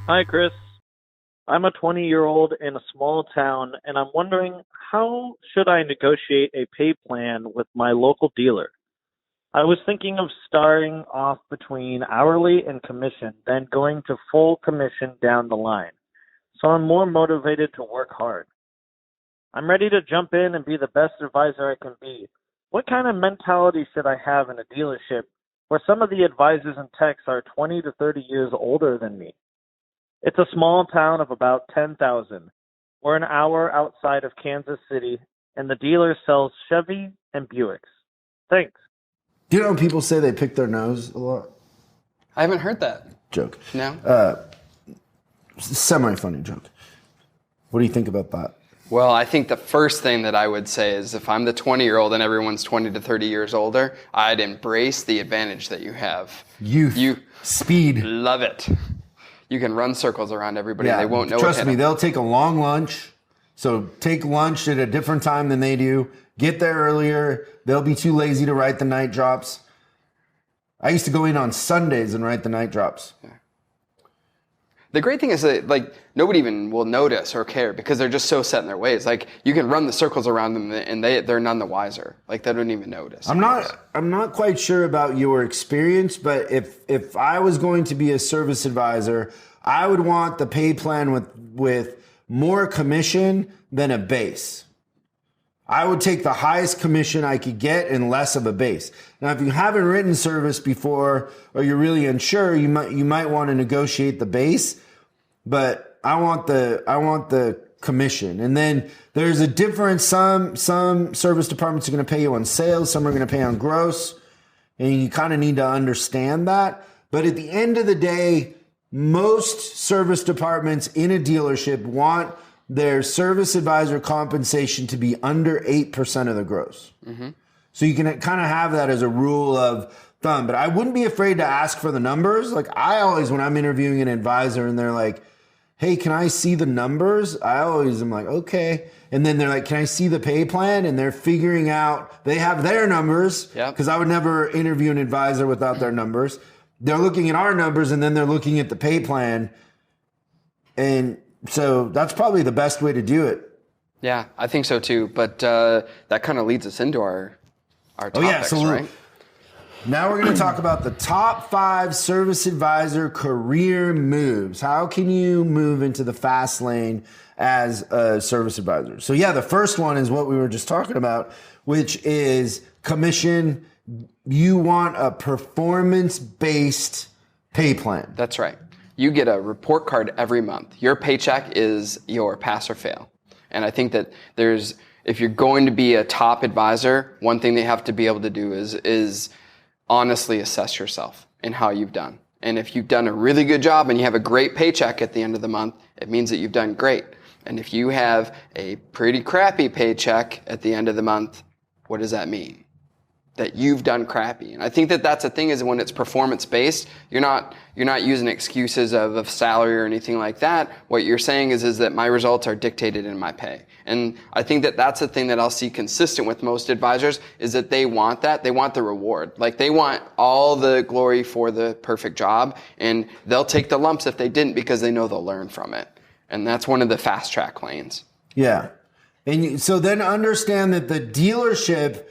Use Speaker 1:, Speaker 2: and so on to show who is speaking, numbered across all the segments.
Speaker 1: Hi, Chris. I'm a 20-year-old in a small town, and I'm wondering how should I negotiate a pay plan with my local dealer? I was thinking of starting off between hourly and commission, then going to full commission down the line. So I'm more motivated to work hard. I'm ready to jump in and be the best advisor I can be. What kind of mentality should I have in a dealership where some of the advisors and techs are 20 to 30 years older than me? It's a small town of about 10,000. We're an hour outside of Kansas City, and the dealer sells Chevy and Buicks. Thanks.
Speaker 2: Do you know when people say they pick their nose a lot?
Speaker 3: I haven't heard that.
Speaker 2: Joke.
Speaker 3: No?
Speaker 2: Semi-funny joke. What do you think about that?
Speaker 3: Well, I think the first thing that I would say is if I'm the 20-year-old and everyone's 20 to 30 years older, I'd embrace the advantage that you have.
Speaker 2: Youth. Speed.
Speaker 3: Love it. You can run circles around everybody. They won't know.
Speaker 2: Trust me, they'll take a long lunch. So take lunch at a different time than they do. Get there earlier. They'll be too lazy to write the night drops. I used to go in on Sundays and write the night drops.
Speaker 3: Yeah. The great thing is that nobody even will notice or care because they're just so set in their ways. You can run the circles around them and they're none the wiser. They don't even notice.
Speaker 2: I'm not quite sure about your experience, but if I was going to be a service advisor, I would want the pay plan with more commission than a base. I would take the highest commission I could get and less of a base. Now, if you haven't written service before or you're really unsure, you might want to negotiate the base, but I want the commission. And then there's a difference. Some service departments are going to pay you on sales, some are going to pay on gross, and you kind of need to understand that. But at the end of the day, most service departments in a dealership want their service advisor compensation to be under 8% of the gross. Mm-hmm. So you can kind of have that as a rule of thumb, but I wouldn't be afraid to ask for the numbers. I always, when I'm interviewing an advisor and they're like, hey, can I see the numbers? I always am like, okay. And then they're like, can I see the pay plan? And they're figuring out, they have their numbers because I would never interview an advisor without their numbers. They're looking at our numbers and then they're looking at the pay plan. And so that's probably the best way to do it.
Speaker 3: Yeah, I think so too. But that kind of leads us into our topics, right?
Speaker 2: Now we're going to talk about the top 5 service advisor career moves. How can you move into the fast lane as a service advisor? So the first one is what we were just talking about, which is commission. You want a performance-based pay plan.
Speaker 3: That's right. You get a report card every month. Your paycheck is your pass or fail. And I think that if you're going to be a top advisor, one thing they have to be able to do is honestly assess yourself and how you've done. And if you've done a really good job and you have a great paycheck at the end of the month, it means that you've done great. And if you have a pretty crappy paycheck at the end of the month, what does that mean? That you've done crappy. And I think that that's the thing is when it's performance based, you're not using excuses of salary or anything like that. What you're saying is that my results are dictated in my pay. And I think that that's the thing that I'll see consistent with most advisors is that they want that. They want the reward. They want all the glory for the perfect job and they'll take the lumps if they didn't because they know they'll learn from it. And that's one of the fast track lanes.
Speaker 2: Yeah. And so then understand that the dealership,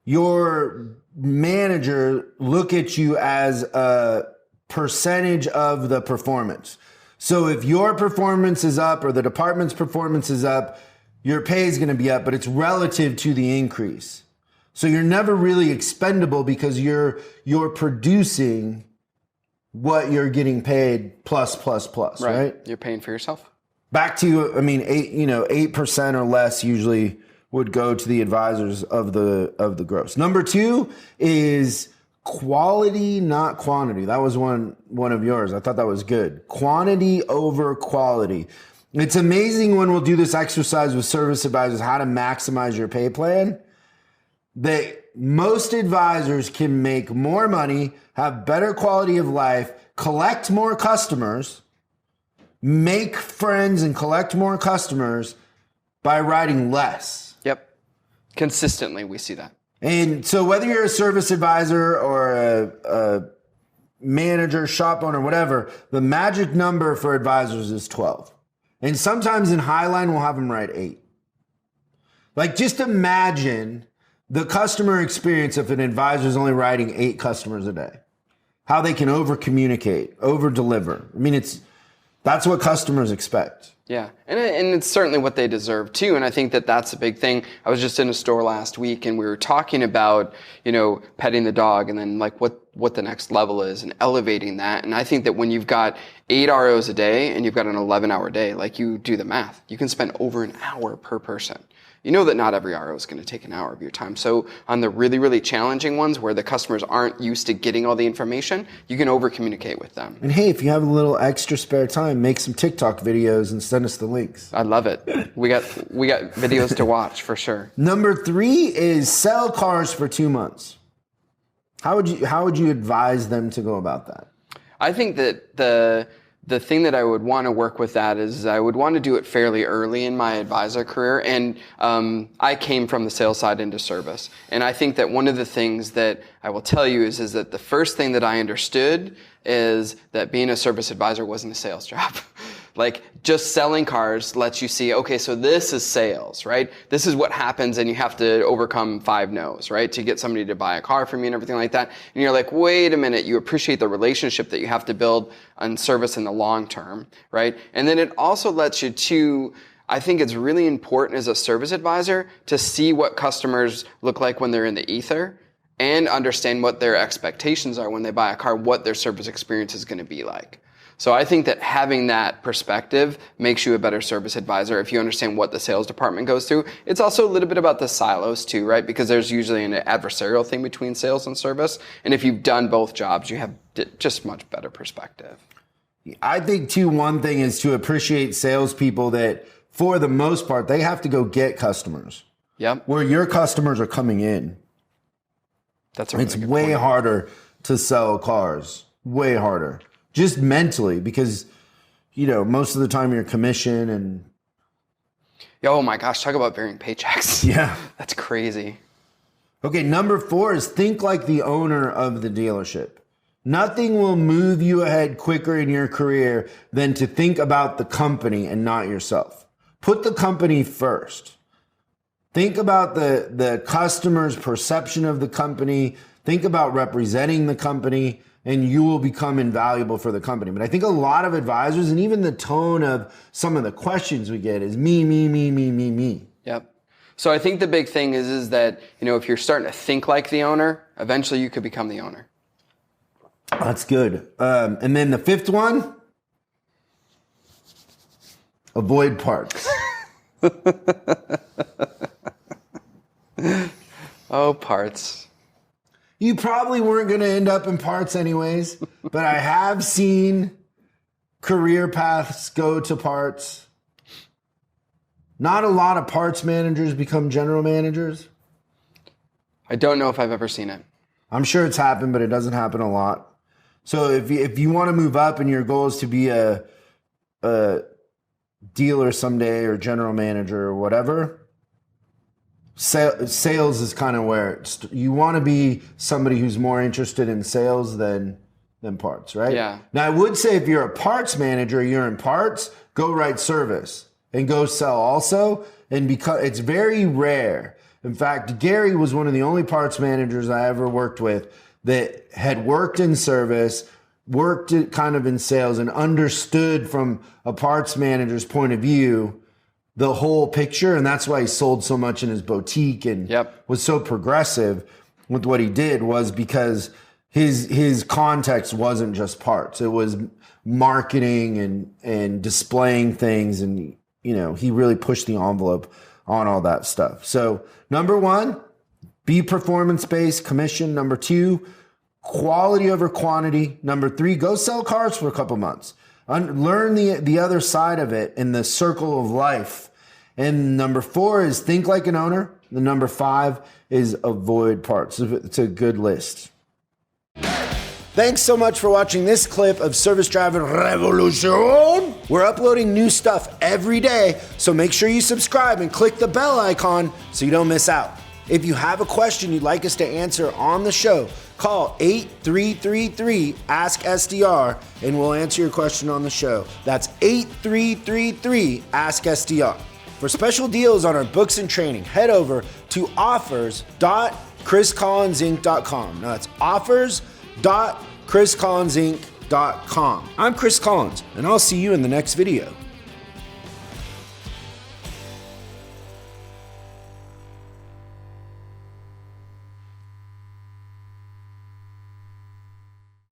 Speaker 2: your manager look at you as a percentage of the performance. So if your performance is up or the department's performance is up, your pay is going to be up, but it's relative to the increase. So you're never really expendable because you're producing what you're getting paid plus, right?
Speaker 3: You're paying for yourself.
Speaker 2: Back to, 8% or less usually would go to the advisors of the gross. Number 2 is quality, not quantity. That was one of yours. I thought that was good. Quantity over quality. It's amazing when we'll do this exercise with service advisors, how to maximize your pay plan. Most advisors can make more money, have better quality of life, collect more customers, make friends and collect more customers by writing less.
Speaker 3: Yep. Consistently, we see that.
Speaker 2: And so whether you're a service advisor or a manager, shop owner, whatever, the magic number for advisors is 12. And sometimes in Highline, we'll have them write 8. Like, just imagine the customer experience if an advisor is only writing 8 customers a day. How they can over-communicate, over-deliver. I mean, that's what customers expect.
Speaker 3: Yeah, and it's certainly what they deserve too. And I think that that's a big thing. I was just in a store last week, and we were talking about, petting the dog, and then like what the next level is, and elevating that. And I think that when you've got 8 ROs a day and you've got an 11-hour day, like, you do the math, you can spend over an hour per person. You know that not every RO is going to take an hour of your time. So on the really, really challenging ones where the customers aren't used to getting all the information, you can over-communicate with them.
Speaker 2: And hey, if you have a little extra spare time, make some TikTok videos and send us the links.
Speaker 3: I love it. We got videos to watch for sure.
Speaker 2: Number 3 is sell cars for 2 months. How would you advise them to go about that?
Speaker 3: I think that the thing that I would want to work with that is I would want to do it fairly early in my advisor career. And I came from the sales side into service. And I think that one of the things that I will tell you is that the first thing that I understood is that being a service advisor wasn't a sales job. Like, just selling cars lets you see, okay, so this is sales, right? This is what happens, and you have to overcome 5 no's, right? To get somebody to buy a car from you and everything like that. And you're like, wait a minute, you appreciate the relationship that you have to build on service in the long term, right? And then it also lets you to, I think it's really important as a service advisor to see what customers look like when they're in the ether, and understand what their expectations are when they buy a car, what their service experience is going to be like. So I think that having that perspective makes you a better service advisor if you understand what the sales department goes through. It's also a little bit about the silos too, right? Because there's usually an adversarial thing between sales and service. And if you've done both jobs, you have just much better perspective.
Speaker 2: I think too, one thing is to appreciate salespeople that, for the most part, they have to go get customers.
Speaker 3: Yep.
Speaker 2: Where your customers are coming in.
Speaker 3: That's a really good
Speaker 2: way
Speaker 3: point.
Speaker 2: harder to sell cars. Way harder. Just mentally, because, most of the time you're commission and...
Speaker 3: Oh my gosh, talk about varying paychecks.
Speaker 2: Yeah.
Speaker 3: That's crazy.
Speaker 2: Okay, number 4 is think like the owner of the dealership. Nothing will move you ahead quicker in your career than to think about the company and not yourself. Put the company first. Think about the customer's perception of the company. Think about representing the company, and you will become invaluable for the company. But I think a lot of advisors, and even the tone of some of the questions we get, is me, me, me, me, me, me.
Speaker 3: Yep. So I think the big thing is that, if you're starting to think like the owner, eventually you could become the owner.
Speaker 2: That's good. And then the 5th one, avoid parts.
Speaker 3: Oh, parts.
Speaker 2: You probably weren't going to end up in parts anyways, but I have seen career paths go to parts. Not a lot of parts managers become general managers.
Speaker 3: I don't know if I've ever seen it.
Speaker 2: I'm sure it's happened, but it doesn't happen a lot. So if you want to move up and your goal is to be a dealer someday or general manager or whatever, sales is kind of where you want to be somebody who's more interested in sales than parts, right?
Speaker 3: Yeah.
Speaker 2: Now, I would say if you're a parts manager, you're in parts, go write service and go sell also. And because it's very rare. In fact, Gary was one of the only parts managers I ever worked with that had worked in service, worked kind of in sales, and understood from a parts manager's point of view the whole picture. And that's why he sold so much in his boutique and was so progressive with what he did, was because his context wasn't just parts. It was marketing and displaying things. And, he really pushed the envelope on all that stuff. So number 1, be performance-based, commission. Number 2, quality over quantity. Number 3, go sell cars for a couple months. Learn the other side of it in the circle of life. And number 4 is think like an owner. The number 5 is avoid parts. It's a good list. Thanks so much for watching this clip of Service Driving Revolution. We're uploading new stuff every day, so make sure you subscribe and click the bell icon so you don't miss out. If you have a question you'd like us to answer on the show, Call 8333-ASK-SDR and we'll answer your question on the show. That's 8333-ASK-SDR. For special deals on our books and training, head over to offers.chriscollinsinc.com. Now that's offers.chriscollinsinc.com. I'm Chris Collins, and I'll see you in the next video.